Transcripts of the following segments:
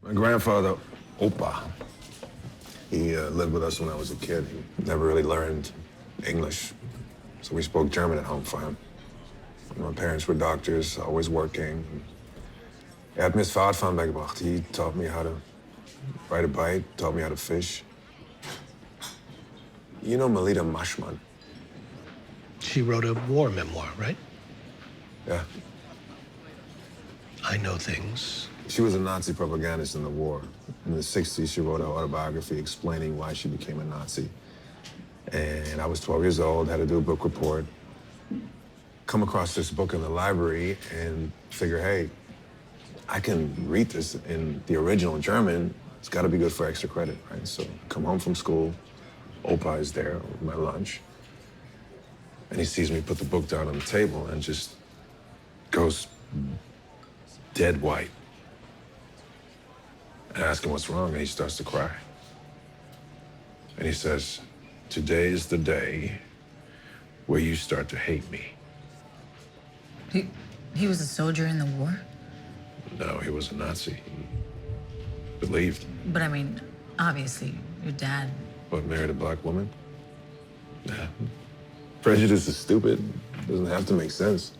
My grandfather, Opa, he lived with us when I was a kid. He never really learned English, so we spoke German at home for him. My parents were doctors, always working. Hat mir das Fahrradfahren beigebracht. He taught me how to ride a bike, taught me how to fish. You know Melita Mashman? She wrote a war memoir, right? Yeah. I know things. She was a Nazi propagandist in the war. In the 60s, she wrote an autobiography explaining why she became a Nazi. And I was 12 years old, had to do a book report. Come across this book in the library and figure, hey, I can read this in the original German. It's got to be good for extra credit, right? So come home from school, Opa is there with my lunch, and he sees me put the book down on the table and just goes dead white. I ask him what's wrong, and he starts to cry. And he says, today is the day where you start to hate me. He was a soldier in the war? No, he was a Nazi. He believed. But I mean, obviously, your dad... What, married a black woman? Yeah. Prejudice is stupid. Doesn't have to make sense.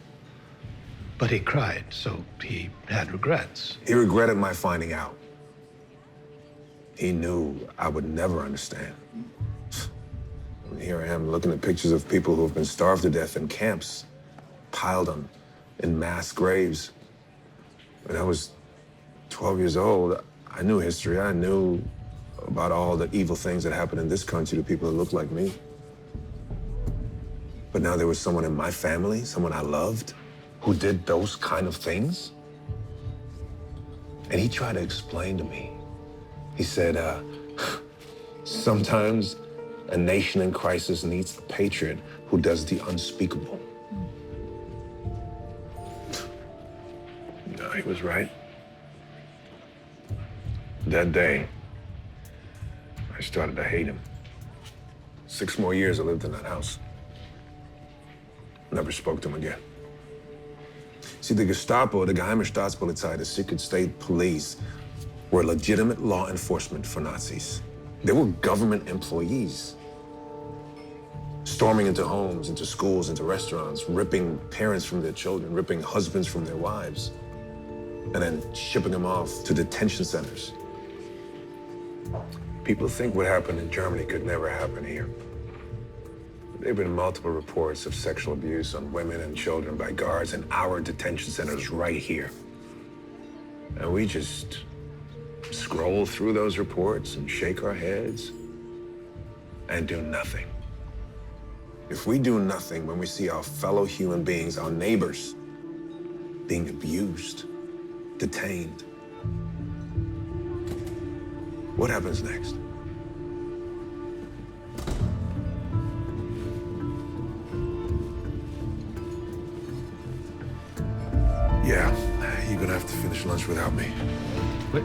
But he cried, so he had regrets. He regretted my finding out. He knew I would never understand. And here I am looking at pictures of people who have been starved to death in camps, piled on in mass graves. When I was 12 years old, I knew history. I knew about all the evil things that happened in this country to people that looked like me. But now there was someone in my family, someone I loved, who did those kind of things. And he tried to explain to me. He said, sometimes a nation in crisis needs a patriot who does the unspeakable. No, he was right. That day, I started to hate him. 6 more years I lived in that house. Never spoke to him again. See, the Gestapo, the Geheime Staatspolizei, the secret state police, were legitimate law enforcement for Nazis. They were government employees, storming into homes, into schools, into restaurants, ripping parents from their children, ripping husbands from their wives, and then shipping them off to detention centers. People think what happened in Germany could never happen here. There have been multiple reports of sexual abuse on women and children by guards in our detention centers right here. And we just scroll through those reports and shake our heads and do nothing. If we do nothing when we see our fellow human beings, our neighbors, being abused, detained, what happens next? Yeah, you're gonna have to finish lunch without me. Wait,